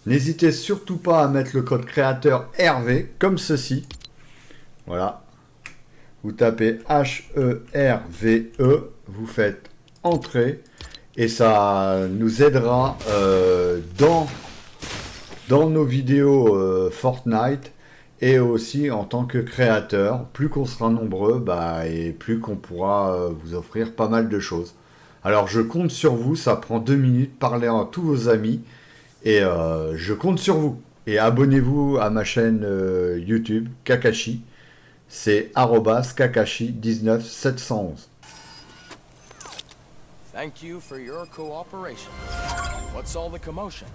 N'hésitez surtout pas à mettre le code créateur herve, comme ceci. Voilà. Vous tapez HERVE, vous faites entrer et ça nous aidera dans nos vidéos Fortnite et aussi en tant que créateur. Plus qu'on sera nombreux, et plus qu'on pourra vous offrir pas mal de choses. Alors je compte sur vous, ça prend 2 minutes, parlez à tous vos amis et je compte sur vous. Et abonnez-vous à ma chaîne YouTube, Kakashi. C'est @kakashi19711. Thank you for your cooperation. What's all the commotion?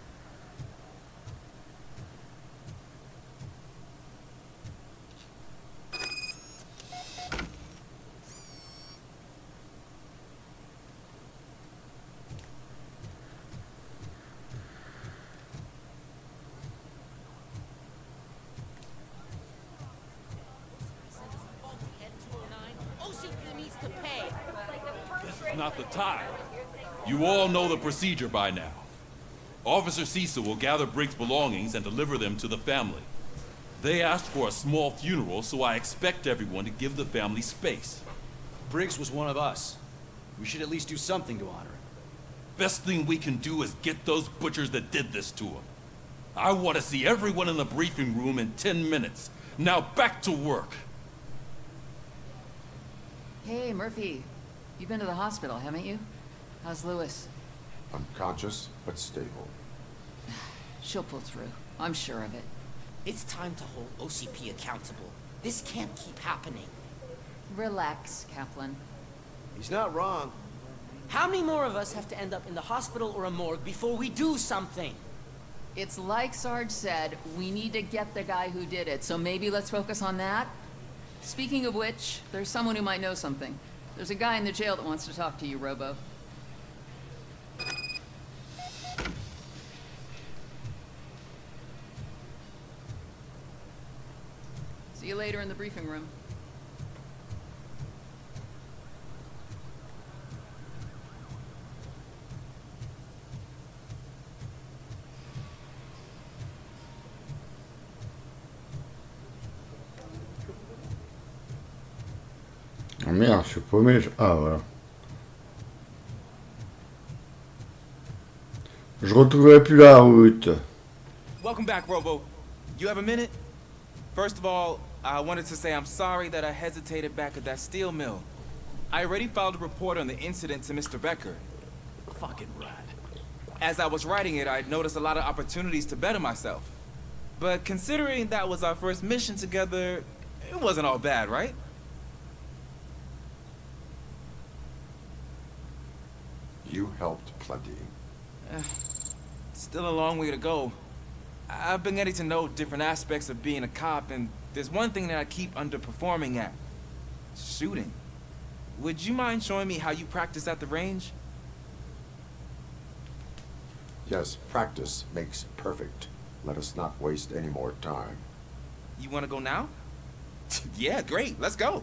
Not the time. You all know the procedure by now. Officer Cecil will gather Briggs' belongings and deliver them to the family. They asked for a small funeral, so I expect everyone to give the family space. Briggs was one of us. We should at least do something to honor him. Best thing we can do is get those butchers that did this to him. I want to see everyone in the briefing room in 10 minutes. Now back to work. Hey, Murphy. You've been to the hospital, haven't you? How's Lewis? Unconscious, but stable. She'll pull through. I'm sure of it. It's time to hold OCP accountable. This can't keep happening. Relax, Kaplan. He's not wrong. How many more of us have to end up in the hospital or a morgue before we do something? It's like Sarge said, we need to get the guy who did it, so maybe let's focus on that? Speaking of which, there's someone who might know something. There's a guy in the jail that wants to talk to you, Robo. See you later in the briefing room. Oh merde, je suis paumé. Ah voilà. Je retrouverai plus la route. Welcome back, Robo. You have a minute? First of all, I wanted to say I'm sorry that I hesitated back at that steel mill. I already filed a report on the incident to Mr. Becker. Fucking rad. As I was writing it, I'd noticed a lot of opportunities to better myself. But considering that was our first mission together, it wasn't all bad, right? You helped plenty. Still a long way to go. I've been getting to know different aspects of being a cop, and there's one thing that I keep underperforming at. Shooting. Would you mind showing me how you practice at the range? Yes, practice makes perfect. Let us not waste any more time. You want to go now? Yeah, great. Let's go.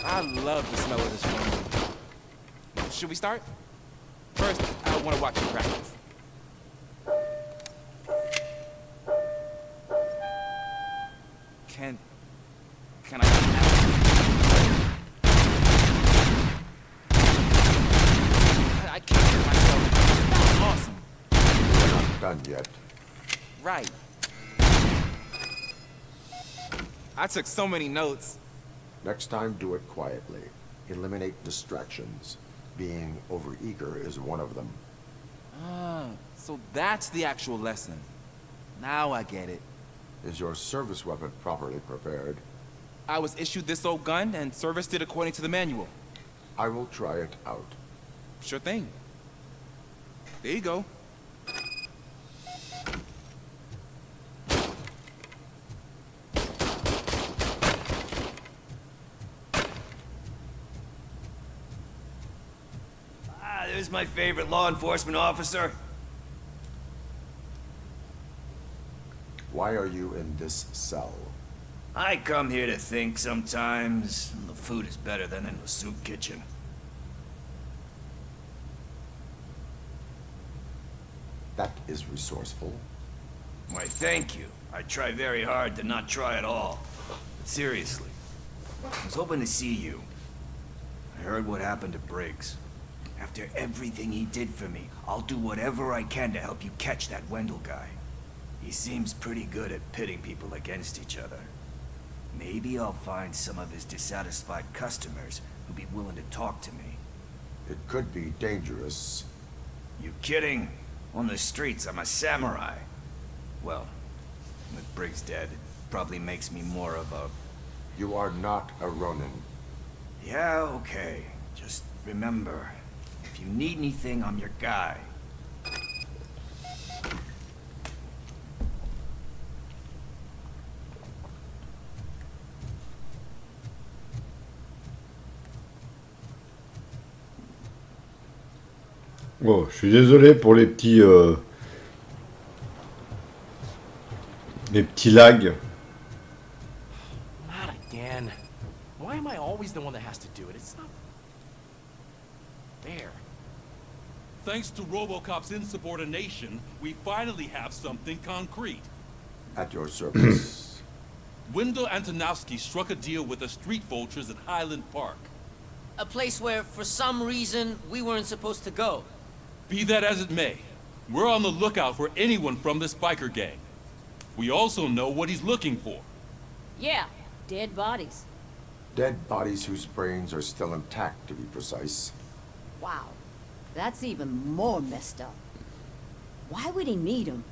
I love the smell of this room. Should we start? First, I want to watch you practice. Can I? I can't get myself. That was awesome. We're not done yet. Right. I took so many notes. Next time, do it quietly. Eliminate distractions. Being overeager is one of them. Ah, so that's the actual lesson. Now I get it. Is your service weapon properly prepared? I was issued this old gun and serviced it according to the manual. I will try it out. Sure thing. There you go. There's my favorite law enforcement officer. Why are you in this cell? I come here to think sometimes, and the food is better than in the soup kitchen. That is resourceful. Why, thank you. I try very hard to not try at all. But seriously, I was hoping to see you. I heard what happened to Briggs. After everything he did for me, I'll do whatever I can to help you catch that Wendell guy. He seems pretty good at pitting people against each other. Maybe I'll find some of his dissatisfied customers who'd be willing to talk to me. It could be dangerous. You kidding? On the streets, I'm a samurai. Well, with Briggs dead, it probably makes me more of a... You are not a Ronin. Yeah, okay. Just remember, if you need anything, I'm your guy. Oh, je suis désolé pour les petits lags. Not again. Why am I always the one that has to do it? It's not fair. Thanks to RoboCop's insubordination, we finally have something concrete. At your service. Wendell Antonowski struck a deal with the street vultures at Highland Park. A place where, for some reason, we weren't supposed to go. Be that as it may, we're on the lookout for anyone from this biker gang. We also know what he's looking for. Yeah, dead bodies. Dead bodies whose brains are still intact, to be precise. Wow, that's even more messed up. Why would he need them?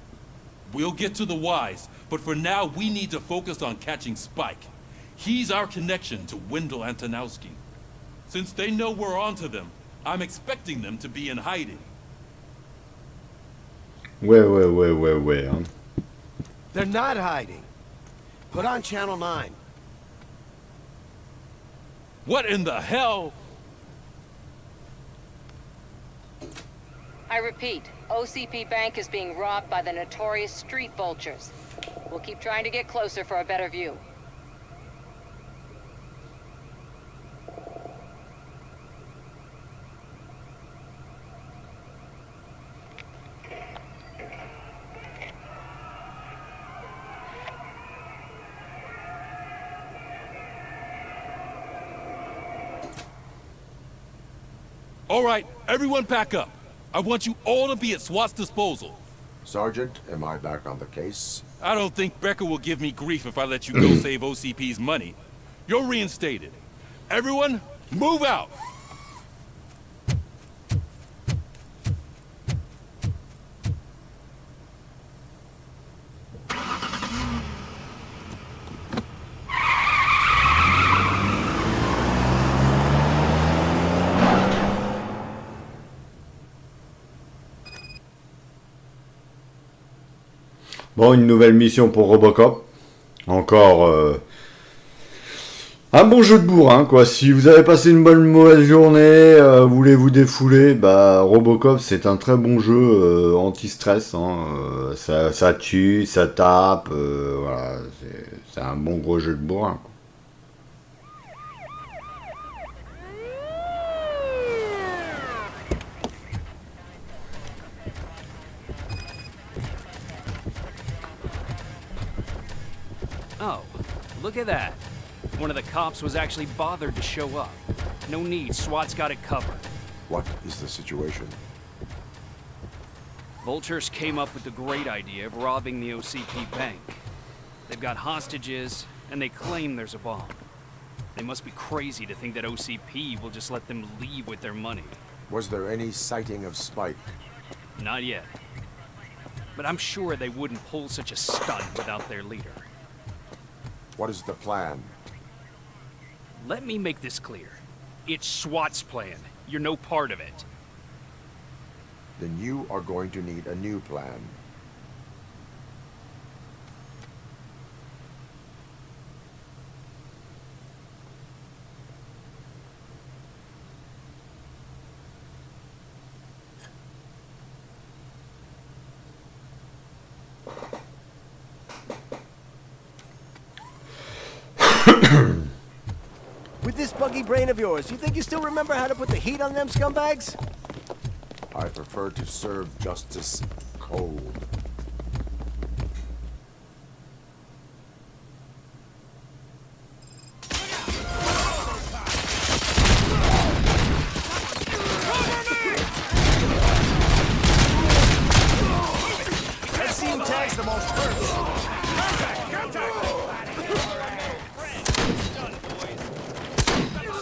We'll get to the whys, but for now we need to focus on catching Spike. He's our connection to Wendell Antonowski. Since they know we're onto them, I'm expecting them to be in hiding. Ouais, hein. They're not hiding. Put on Channel 9. What in the hell? I repeat, OCP Bank is being robbed by the notorious street vultures. We'll keep trying to get closer for a better view. All right, everyone pack up. I want you all to be at SWAT's disposal. Sergeant, am I back on the case? I don't think Becker will give me grief if I let you go save OCP's money. You're reinstated. Everyone, move out! Bon, une nouvelle mission pour Robocop. Encore un bon jeu de bourrin, quoi. Si vous avez passé une bonne mauvaise journée, voulez vous défouler, bah Robocop c'est un très bon jeu anti-stress. Hein, ça tue, ça tape, voilà, c'est un bon gros jeu de bourrin, quoi. Oh, look at that. One of the cops was actually bothered to show up. No need, SWAT's got it covered. What is the situation? Vultures came up with the great idea of robbing the OCP bank. They've got hostages, and they claim there's a bomb. They must be crazy to think that OCP will just let them leave with their money. Was there any sighting of Spike? Not yet. But I'm sure they wouldn't pull such a stunt without their leader. What is the plan? Let me make this clear. It's SWAT's plan. You're no part of it. Then you are going to need a new plan. With this buggy brain of yours, you think you still remember how to put the heat on them scumbags? I prefer to serve justice cold. I've seen tags the most perks.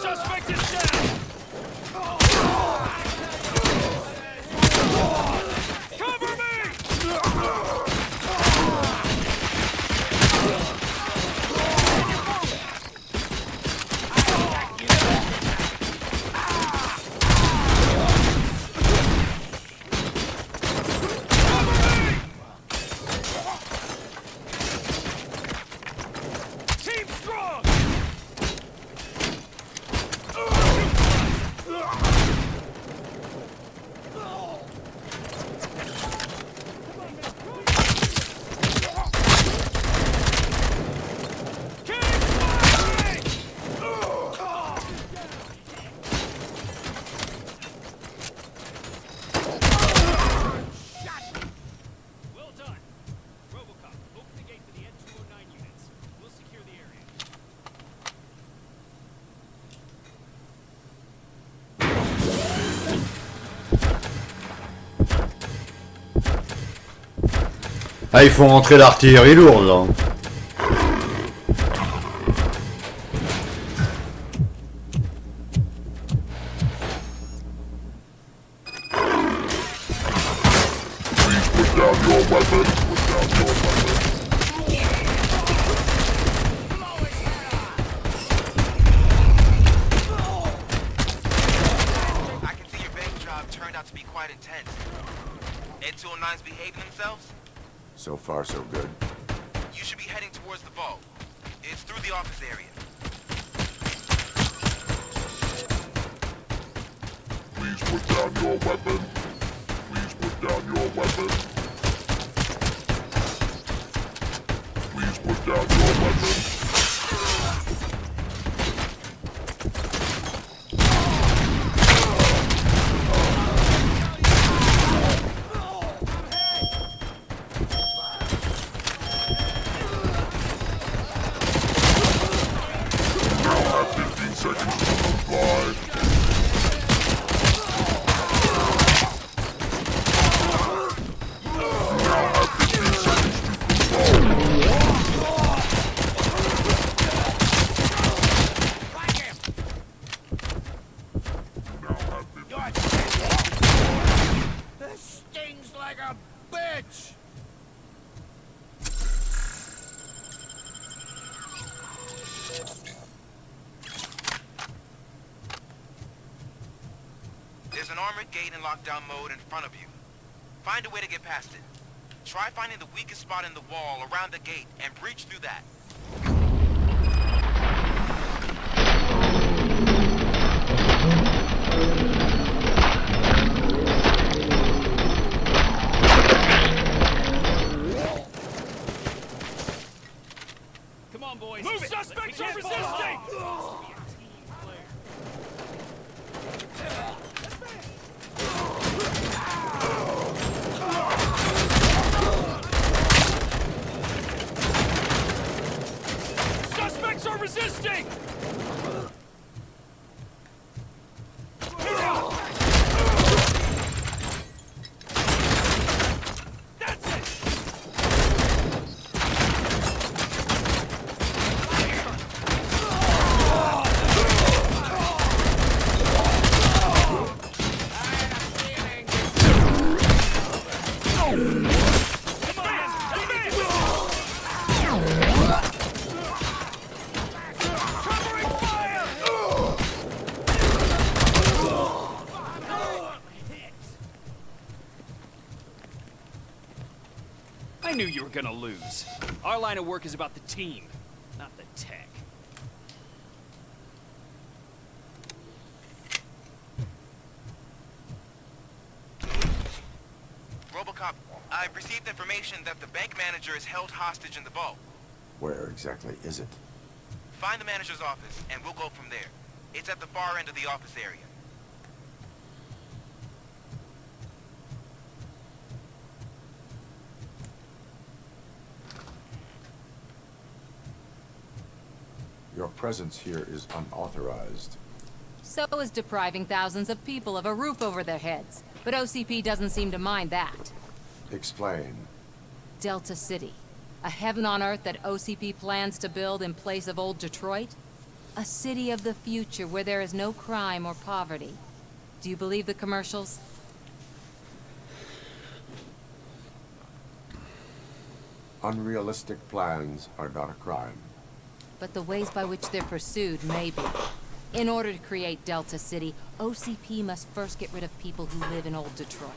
Suspect is down! Cover me! Team strong! Keep firing! Well done. Robocop, open the gate for the N209 units. We'll secure the area. Ah, ils font rentrer l'artillerie lourde, là. I can see your bank job turned out to be quite intense. N209's behaving themselves? So far, so good. You should be heading towards the vault. It's through the office area. Please put down your weapon. Please put down your weapon. Please put down your weapon. Now have 15 seconds to comply. This stings like a bitch! There's an armored gate in lockdown mode in front of you. Find a way to get past it. Try finding the weakest spot in the wall around the gate and breach through that. Come on, boys. Move it! Suspects are resisting! Suspects are resisting! That's it! I knew you were gonna lose. Our line of work is about the team, not the tech. Robocop, I've received information that the bank manager is held hostage in the vault. Where exactly is it? Find the manager's office, and we'll go from there. It's at the far end of the office area. Your presence here is unauthorized. So is depriving thousands of people of a roof over their heads. But OCP doesn't seem to mind that. Explain. Delta City. A heaven on earth that OCP plans to build in place of old Detroit? A city of the future where there is no crime or poverty. Do you believe the commercials? Unrealistic plans are not a crime. But the ways by which they're pursued may be. In order to create Delta City, OCP must first get rid of people who live in old Detroit.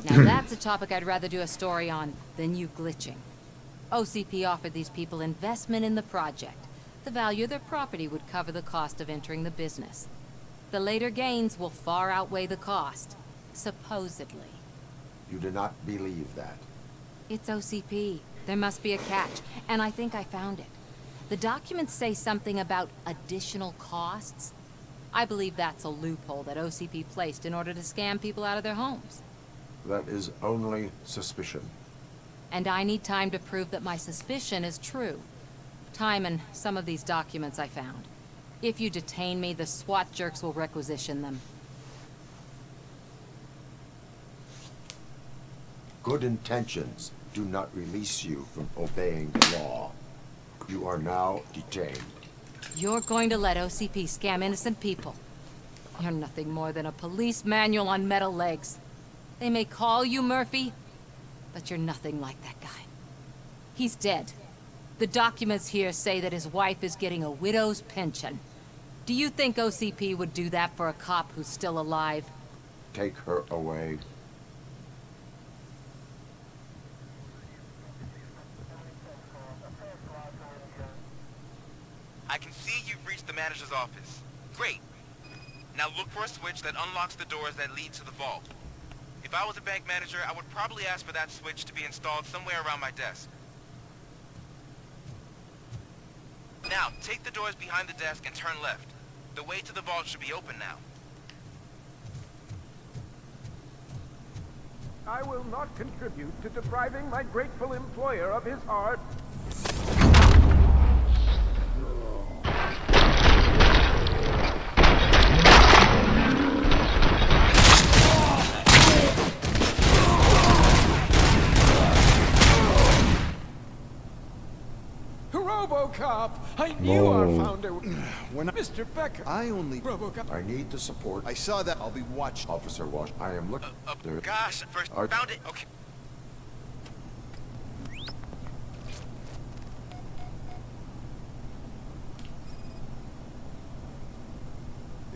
Now that's a topic I'd rather do a story on than you glitching. OCP offered these people investment in the project. The value of their property would cover the cost of entering the business. The later gains will far outweigh the cost, supposedly. You do not believe that. It's OCP. There must be a catch, and I think I found it. The documents say something about additional costs. I believe that's a loophole that OCP placed in order to scam people out of their homes. That is only suspicion. And I need time to prove that my suspicion is true. Time and some of these documents I found. If you detain me, the SWAT jerks will requisition them. Good intentions do not release you from obeying the law. You are now detained. You're going to let OCP scam innocent people. You're nothing more than a police manual on metal legs. They may call you Murphy, but you're nothing like that guy. He's dead. The documents here say that his wife is getting a widow's pension. Do you think OCP would do that for a cop who's still alive? Take her away. I can see you've reached the manager's office. Great. Now look for a switch that unlocks the doors that lead to the vault. If I was a bank manager, I would probably ask for that switch to be installed somewhere around my desk. Now, take the doors behind the desk and turn left. The way to the vault should be open now. I will not contribute to depriving my grateful employer of his hard... RoboCop! I knew our founder... When Mr. Becker... I only... RoboCop... I need the support. I saw that. I'll be watching. Officer Wash, I am looking... Gosh, first found it. Okay.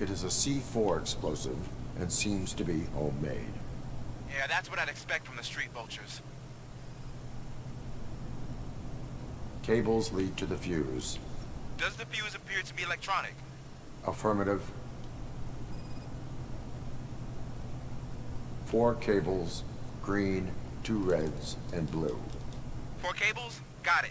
It is a C4 explosive and seems to be homemade. Yeah, that's what I'd expect from the street vultures. Cables lead to the fuse. Does the fuse appear to be electronic? Affirmative. 4 cables, green, 2 reds, and blue. 4 cables? Got it.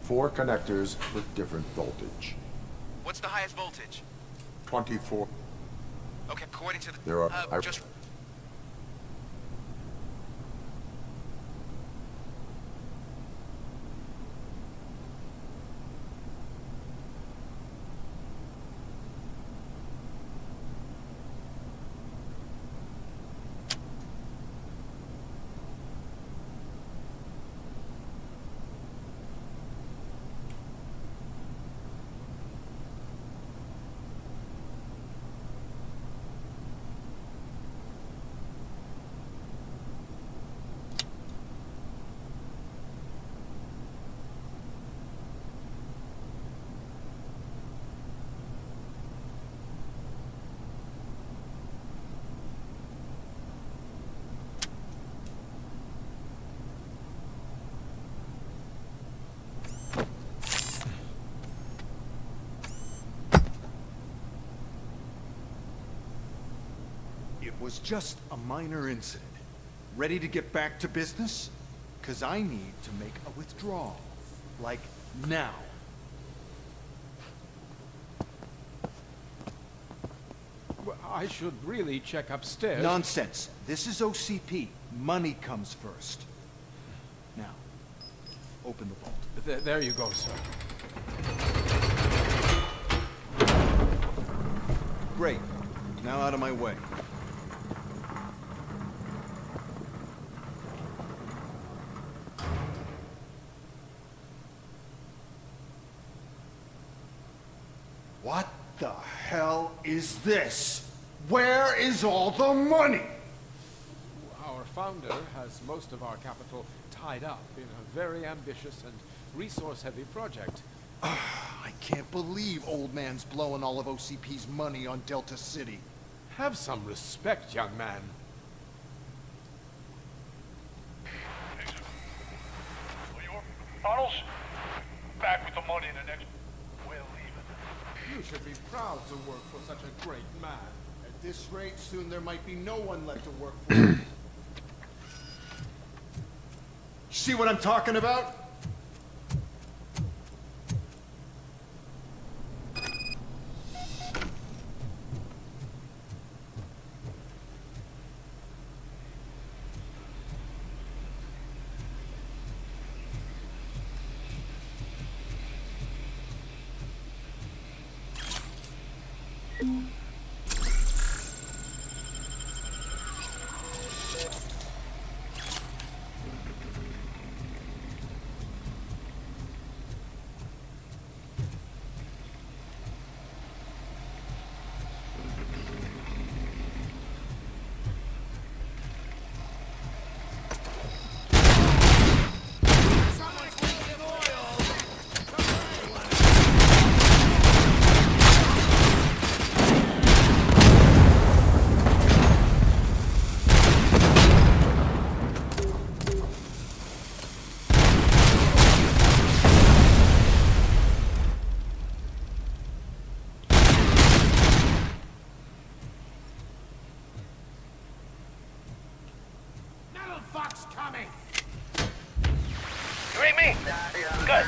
Four connectors with different voltage. What's the highest voltage? 24. Okay, according to the... There are... just... was just a minor incident. Ready to get back to business? 'Cause I need to make a withdrawal. Like, now. Well, I should really check upstairs. Nonsense. This is OCP. Money comes first. Now, open the vault. There you go, sir. Great. Now out of my way. What the hell is this? Where is all the money? Our founder has most of our capital tied up in a very ambitious and resource-heavy project. I can't believe old man's blowing all of OCP's money on Delta City. Have some respect, young man. Tunnels? Back with the money in the next... We're leaving. You should be proud to work for such a great man. At this rate, soon there might be no one left to work for. See what I'm talking about? Fuck's coming! You ain't me? Good.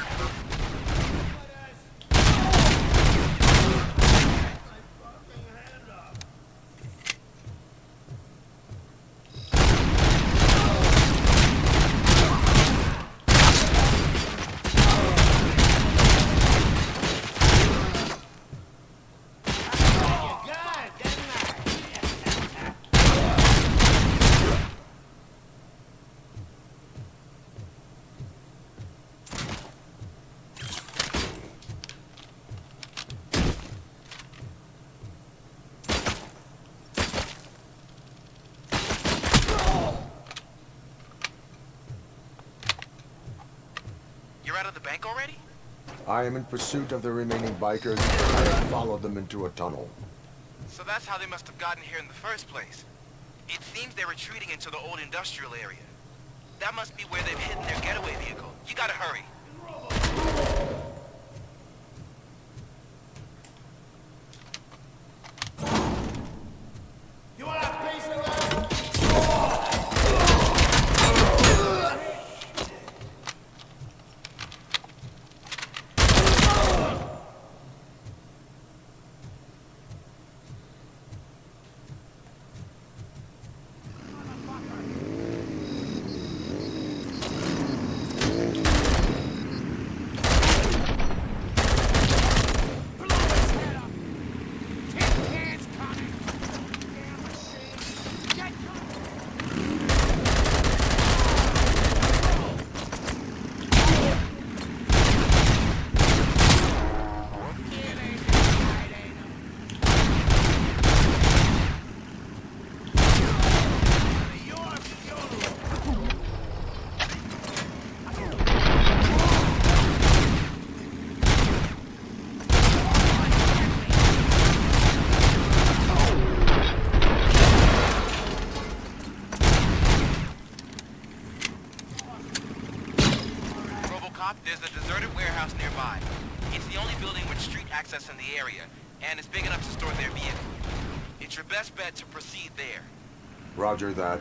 You're out of the bank already? I am in pursuit of the remaining bikers. I have followed them into a tunnel. So that's how they must have gotten here in the first place. It seems they're retreating into the old industrial area. That must be where they've hidden their getaway vehicle. You gotta hurry. You want a piece of that? There's a deserted warehouse nearby. It's the only building with street access in the area, and it's big enough to store their vehicle. It's your best bet to proceed there. Roger that.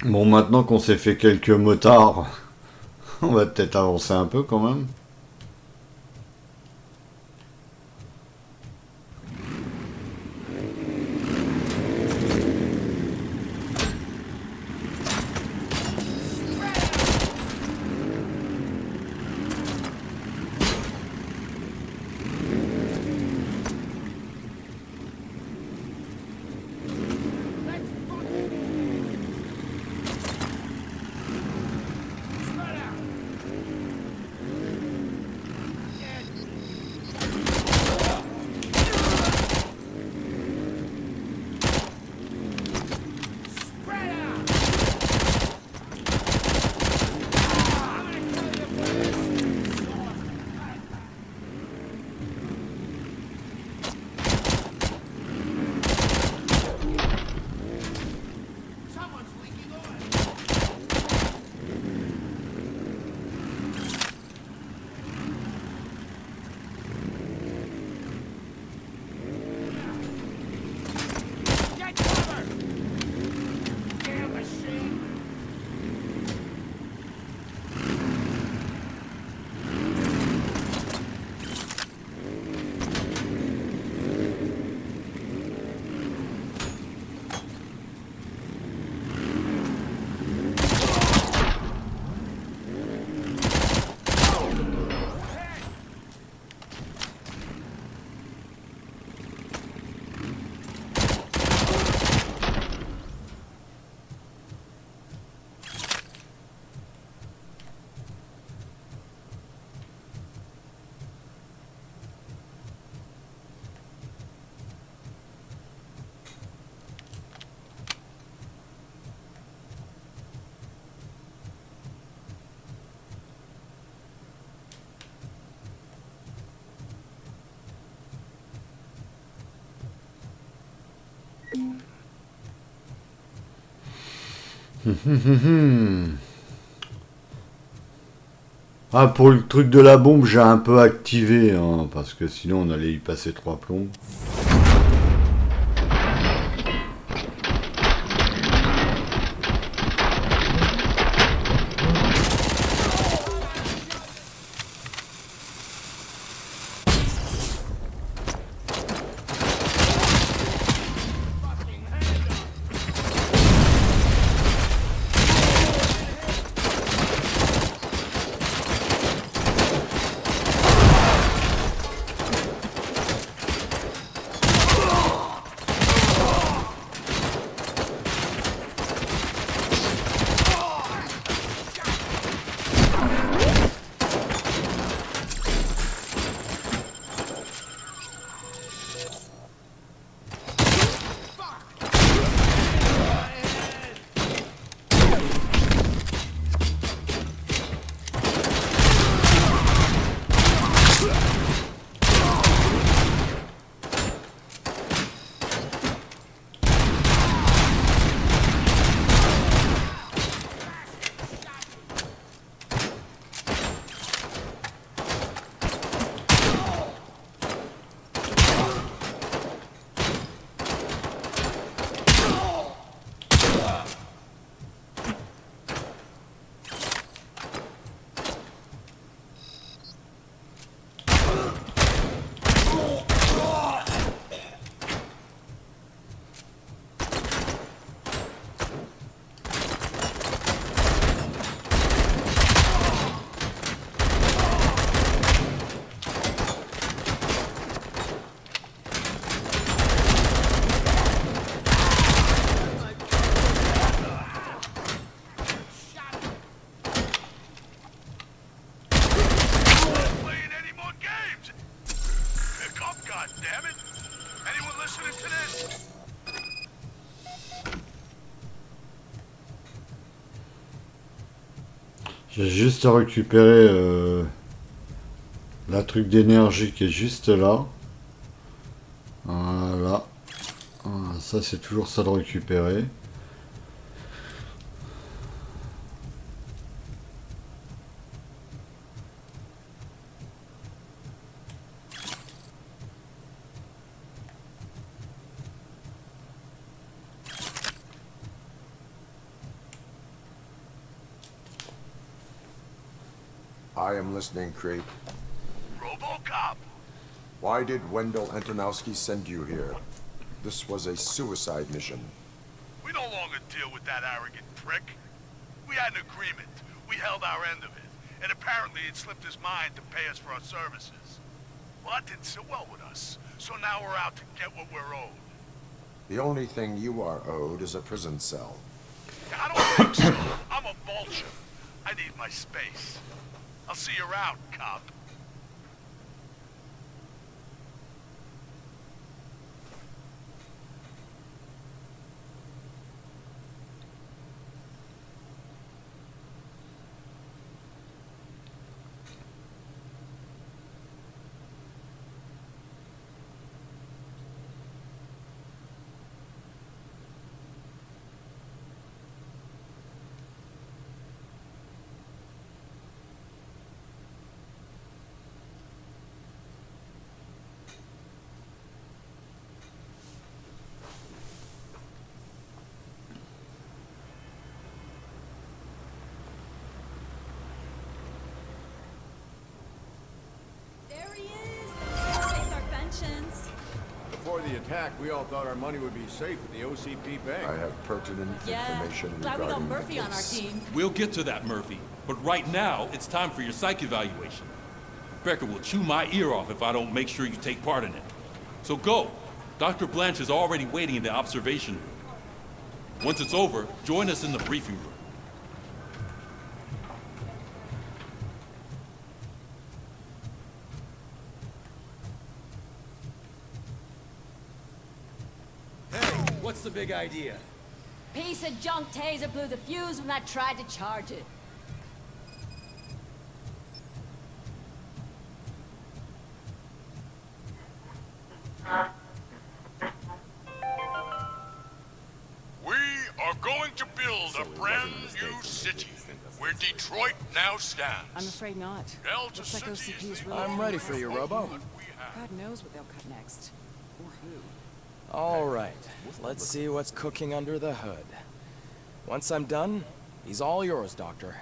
Bon, maintenant qu'on s'est fait quelques motards, on va peut-être avancer un peu quand même. Ah, pour le truc de la bombe, j'ai un peu activé, hein, parce que sinon on allait y passer 3 plombs. J'ai juste à récupérer la truc d'énergie qui est juste là. Voilà. Ça c'est toujours ça de récupérer. I am listening, Creep. Robocop! Why did Wendell Antonowski send you here? This was a suicide mission. We no longer deal with that arrogant prick. We had an agreement. We held our end of it. And apparently it slipped his mind to pay us for our services. Well, that didn't sit well with us. So now we're out to get what we're owed. The only thing you are owed is a prison cell. I don't think so. I'm a vulture. I need my space. I'll see you around, cop. Before the attack, we all thought our money would be safe at the OCP bank. I have pertinent information Glad we got regarding Murphy the on our case. team. We'll get to that, Murphy. But right now, it's time for your psych evaluation. Becker will chew my ear off if I don't make sure you take part in it. So go. Dr. Blanche is already waiting in the observation room. Once it's over, join us in the briefing room. What's the big idea? Piece of junk taser blew the fuse when I tried to charge it. We are going to build a brand new city where Detroit now stands. I'm afraid not. Delta Looks like City OCP is is really... I'm ready for you, Robo. God knows what they'll cut next. Or who. All right, let's see what's cooking under the hood. Once I'm done, he's all yours, Doctor.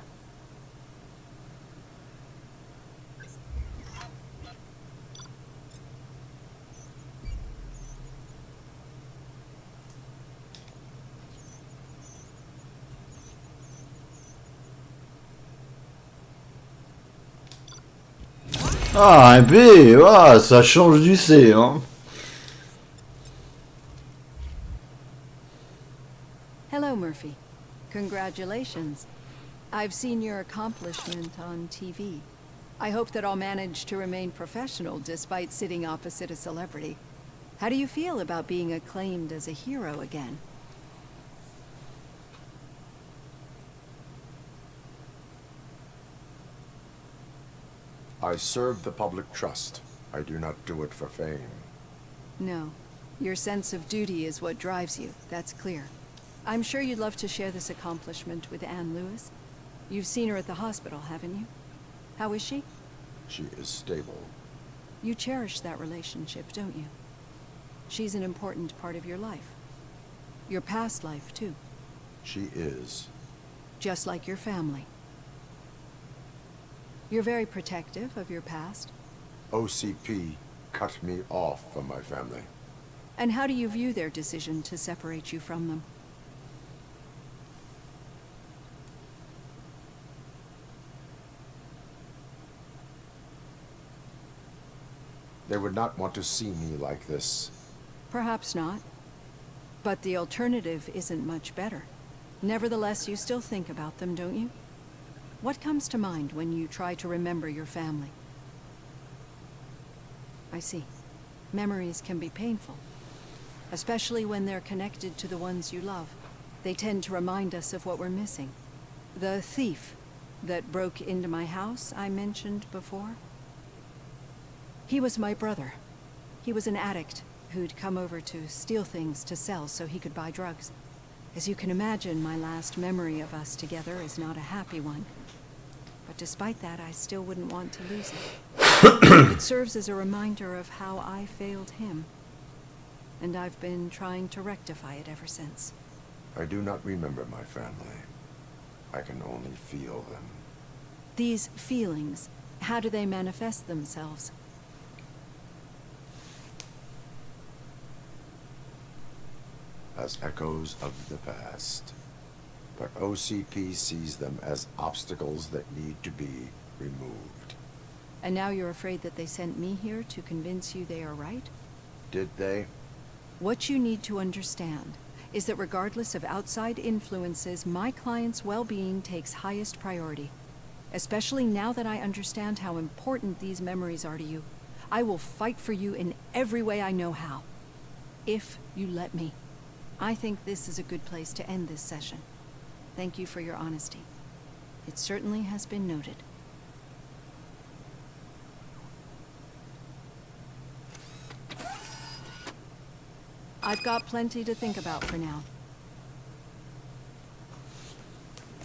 Ah, un B, ah, ça change du C, hein. Hello, Murphy. Congratulations. I've seen your accomplishment on TV. I hope that I'll manage to remain professional despite sitting opposite a celebrity. How do you feel about being acclaimed as a hero again? I serve the public trust. I do not do it for fame. No. Your sense of duty is what drives you, that's clear. I'm sure you'd love to share this accomplishment with Anne Lewis. You've seen her at the hospital, haven't you? How is she? She is stable. You cherish that relationship, don't you? She's an important part of your life. Your past life, too. She is. Just like your family. You're very protective of your past. OCP cut me off from my family. And how do you view their decision to separate you from them? They would not want to see me like this. Perhaps not. But the alternative isn't much better. Nevertheless, you still think about them, don't you? What comes to mind when you try to remember your family? I see. Memories can be painful. Especially when they're connected to the ones you love. They tend to remind us of what we're missing. The thief that broke into my house I mentioned before? He was my brother. He was an addict who'd come over to steal things to sell so he could buy drugs. As you can imagine, my last memory of us together is not a happy one. But despite that, I still wouldn't want to lose it. It serves as a reminder of how I failed him. And I've been trying to rectify it ever since. I do not remember my family. I can only feel them. These feelings, how do they manifest themselves? As echoes of the past. But OCP sees them as obstacles that need to be removed. And now you're afraid that they sent me here to convince you they are right? Did they? What you need to understand is that regardless of outside influences, my client's well-being takes highest priority. Especially now that I understand how important these memories are to you. I will fight for you in every way I know how. If you let me. I think this is a good place to end this session. Thank you for your honesty. It certainly has been noted. I've got plenty to think about for now.